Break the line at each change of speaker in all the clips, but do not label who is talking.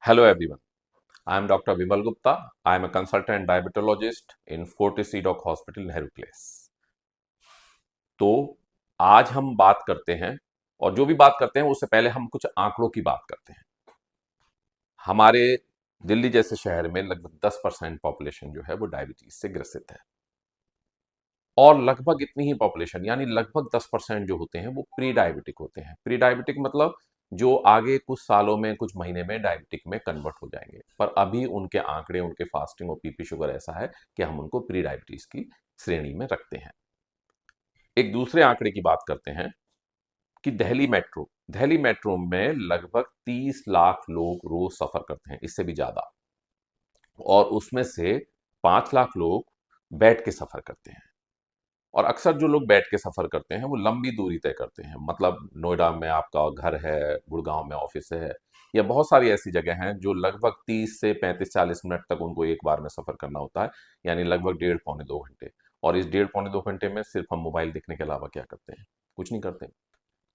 Hello everyone. I am Dr. Vimal Gupta. I am a consultant diabetologist in Fortis Doc Hospital, Nehru Place. तो आज हम बात करते हैं और जो भी बात करते हैं उससे पहले हम कुछ आंकड़ों की बात करते हैं। हमारे दिल्ली जैसे शहर में लगभग 10% पॉपुलेशन जो है वो डायबिटीज से ग्रसित है और लगभग इतनी ही पॉपुलेशन यानी लगभग 10% जो होते हैं वो प्री डायबिटिक होते हैं। प्री डायबिटिक मतलब जो आगे कुछ सालों में कुछ महीने में डायबिटिक में कन्वर्ट हो जाएंगे, पर अभी उनके आंकड़े उनके फास्टिंग और पीपी शुगर ऐसा है कि हम उनको प्री डायबिटीज की श्रेणी में रखते हैं। एक दूसरे आंकड़े की बात करते हैं कि दिल्ली मेट्रो में लगभग 30 लाख लोग रोज सफर करते हैं, इससे भी ज्यादा, और उसमें से 5 लाख लोग बैठ के सफर करते हैं। और अक्सर जो लोग बैठ के सफर करते हैं वो लंबी दूरी तय करते हैं, मतलब नोएडा में आपका घर है, गुड़गांव में ऑफिस है, या बहुत सारी ऐसी जगह हैं जो लगभग 30 से 35-40 मिनट तक उनको एक बार में सफर करना होता है, यानी लगभग 1.5 पौने 2 घंटे। और इस 1.5 पौने 2 घंटे में सिर्फ हम मोबाइल देखने के अलावा क्या करते हैं? कुछ नहीं करते।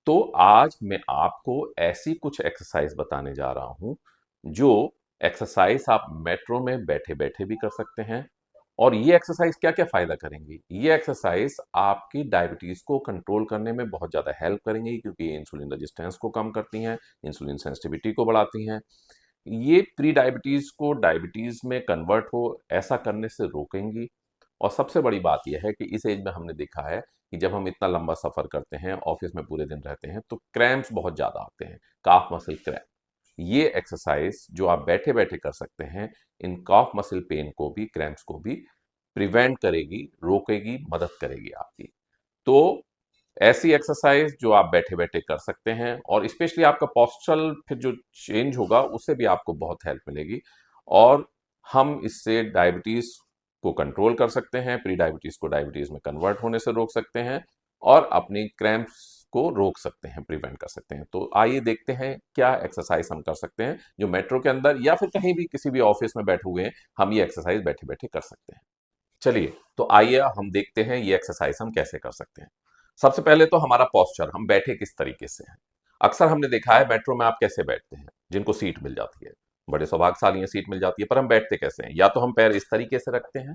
तो आज मैं आपको ऐसी कुछ एक्सरसाइज बताने जा रहा हूं जो एक्सरसाइज आप मेट्रो में बैठे बैठे भी कर सकते हैं। और ये एक्सरसाइज क्या क्या फायदा करेंगी? ये एक्सरसाइज आपकी डायबिटीज को कंट्रोल करने में बहुत ज्यादा हेल्प करेंगी, क्योंकि ये इंसुलिन रेजिस्टेंस को कम करती हैं, इंसुलिन सेंसिटिविटी को बढ़ाती हैं। ये प्री डायबिटीज को डायबिटीज में कन्वर्ट हो ऐसा करने से रोकेंगी। और सबसे बड़ी बात यह है कि इस एज में हमने देखा है कि जब हम इतना लंबा सफर करते हैं, ऑफिस में पूरे दिन रहते हैं, तो क्रैम्प्स बहुत ज्यादा आते हैं, काफ मसल क्रैम्प। ये एक्सरसाइज जो आप बैठे बैठे कर सकते हैं, इन काफ मसल पेन को भी, क्रैम्प्स को भी प्रिवेंट करेगी, रोकेगी, मदद करेगी आपकी। तो ऐसी एक्सरसाइज जो आप बैठे बैठे कर सकते हैं, और स्पेशली आपका पोस्चरल फिर जो चेंज होगा उससे भी आपको बहुत हेल्प मिलेगी। और हम इससे डायबिटीज को कंट्रोल कर सकते हैं, प्री डायबिटीज को डायबिटीज में कन्वर्ट होने से रोक सकते हैं, और अपनी क्रैम्प्स को रोक सकते हैं, प्रिवेंट कर सकते हैं। तो आइए देखते हैं क्या एक्सरसाइज हम कर सकते हैं जो मेट्रो के अंदर या फिर कहीं भी किसी भी ऑफिस में बैठे हुए हैं, हम ये एक्सरसाइज बैठे बैठे कर सकते हैं। चलिए, तो आइए हम देखते हैं ये एक्सरसाइज हम कैसे कर सकते हैं। सबसे पहले तो हमारा पोस्चर, हम बैठे किस तरीके से हैं। अक्सर हमने देखा है मेट्रो में आप कैसे बैठते हैं, जिनको सीट मिल जाती है, बड़े सौभाग्यशाली हैं, सीट मिल जाती है, पर हम बैठते कैसे हैं? या तो हम पैर इस तरीके से रखते हैं,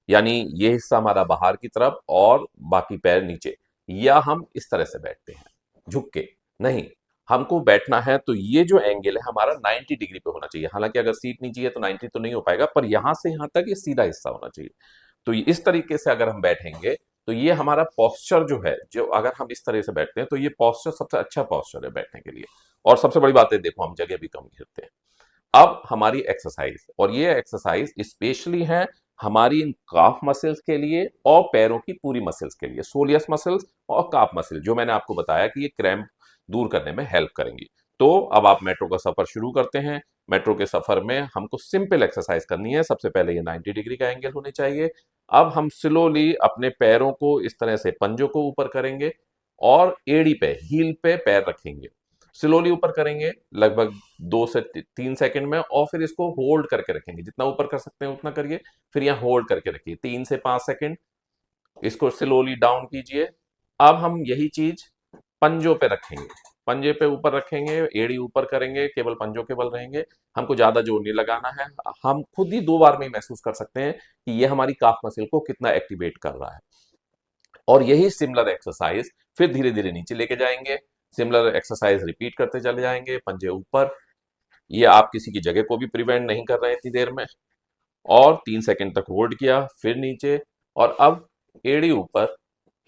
यानी ये हिस्सा हमारा बाहर की तरफ और बाकी पैर नीचे, या हम इस तरह से बैठते हैं झुक के। नहीं, हमको बैठना है तो ये जो एंगल है हमारा 90 डिग्री पे होना चाहिए। हालांकि अगर सीट नीचे है तो 90 तो नहीं हो पाएगा, पर यहां से यहां तक ये सीधा हिस्सा होना चाहिए। तो इस तरीके से अगर हम बैठेंगे तो ये हमारा पोस्चर जो है, जो अगर हम इस तरह से बैठते हैं तो ये पोस्चर सबसे अच्छा पोस्चर है बैठने के लिए। और सबसे बड़ी बात है, देखो हम जगह भी कम घेरते हैं। अब हमारी एक्सरसाइज, और ये एक्सरसाइज स्पेशली है हमारी इन काफ मसल्स के लिए और पैरों की पूरी मसल्स के लिए, सोलियस मसल्स और काफ मसल, जो मैंने आपको बताया कि ये क्रैम्प दूर करने में हेल्प करेंगी। तो अब आप मेट्रो का सफर शुरू करते हैं। मेट्रो के सफर में हमको सिंपल एक्सरसाइज करनी है। सबसे पहले ये 90 डिग्री का एंगल होने चाहिए। अब हम स्लोली अपने पैरों को इस तरह से पंजों को ऊपर करेंगे और एड़ी पे, हील पे पैर रखेंगे। स्लोली ऊपर करेंगे लगभग 2 से 3 सेकंड में, और फिर इसको होल्ड करके रखेंगे। जितना ऊपर कर सकते हैं उतना करिए, फिर यहाँ होल्ड करके रखिए 3 से 5 सेकंड। इसको स्लोली डाउन कीजिए। अब हम यही चीज पंजों पे रखेंगे, पंजे पे ऊपर रखेंगे, एड़ी ऊपर करेंगे, केवल पंजों के बल रहेंगे। हमको ज्यादा जोर नहीं लगाना है। हम खुद ही 2 बार में ही महसूस कर सकते हैं कि ये हमारी काफ मसल को कितना एक्टिवेट कर रहा है। और यही सिमिलर एक्सरसाइज फिर धीरे धीरे नीचे लेके जाएंगे। सिमिलर एक्सरसाइज रिपीट करते चले जाएंगे, पंजे ऊपर। ये आप किसी की जगह को भी प्रिवेंट नहीं कर रहे हैं इतनी देर में। और 3 सेकंड तक होल्ड किया, फिर नीचे, और अब एड़ी ऊपर,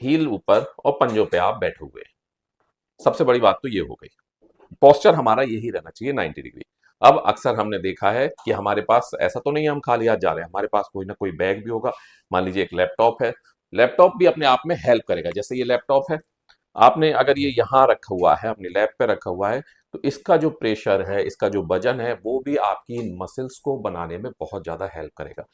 हील ऊपर, और पंजों पे आप बैठे हुए। सबसे बड़ी बात तो ये हो गई। पोस्चर हमारा यही रहना चाहिए, 90 डिग्री। अब अक्सर हमने देखा है कि हमारे पास ऐसा तो नहीं है हम खाली हाथ जा रहे हैं, हमारे पास कोई ना कोई बैग भी होगा। मान लीजिए एक लैपटॉप है, लैपटॉप भी अपने आप में हेल्प करेगा। जैसे ये लैपटॉप है, आपने अगर ये यहाँ रखा हुआ है, अपनी लैप पे रखा हुआ है, तो इसका जो प्रेशर है, इसका जो वजन है, वो भी आपकी मसल्स को बनाने में बहुत ज्यादा हेल्प करेगा।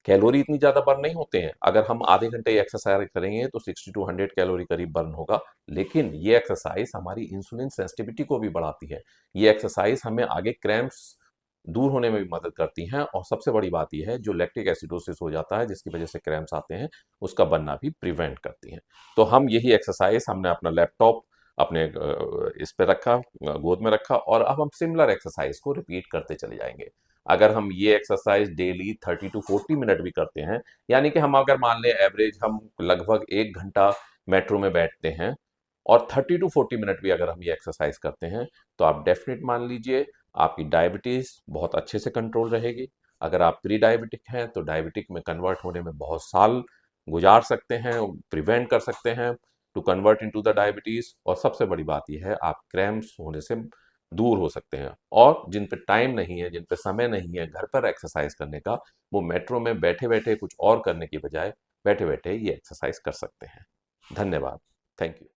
कैलोरी इतनी ज्यादा बर्न नहीं होते हैं। अगर हम आधे घंटे एक्सरसाइज करेंगे तो 60 to 100 कैलोरी करीब बर्न होगा। लेकिन ये एक्सरसाइज हमारी इंसुलिन सेंसिटिविटी को भी बढ़ाती है। ये एक्सरसाइज हमें आगे क्रैम्प्स दूर होने में भी मदद करती हैं। और सबसे बड़ी बात यह है, जो लैक्टिक एसिडोसिस हो जाता है जिसकी वजह से क्रैम्प्स आते हैं, उसका बनना भी प्रिवेंट करती हैं। तो हम यही एक्सरसाइज, हमने अपना लैपटॉप अपने इस पे रखा, गोद में रखा, और अब हम सिमिलर एक्सरसाइज को रिपीट करते चले जाएंगे। अगर हम ये एक्सरसाइज डेली 30 to 40 मिनट भी करते हैं, यानी कि हम अगर मान लें एवरेज हम लगभग 1 घंटा मेट्रो में बैठते हैं, और 30 to 40 मिनट भी अगर हम ये एक्सरसाइज करते हैं, तो आप डेफिनेट मान लीजिए आपकी डायबिटीज बहुत अच्छे से कंट्रोल रहेगी। अगर आप प्री डायबिटिक हैं तो डायबिटिक में कन्वर्ट होने में बहुत साल गुजार सकते हैं, प्रिवेंट कर सकते हैं to convert into the diabetes. और सबसे बड़ी बात यह है, आप क्रैम्प्स होने से दूर हो सकते हैं। और जिन पे टाइम नहीं है, जिन पे समय नहीं है घर पर एक्सरसाइज करने का, वो मेट्रो में बैठे बैठे कुछ और करने की बजाय बैठे बैठे ये एक्सरसाइज कर सकते हैं। धन्यवाद। Thank you.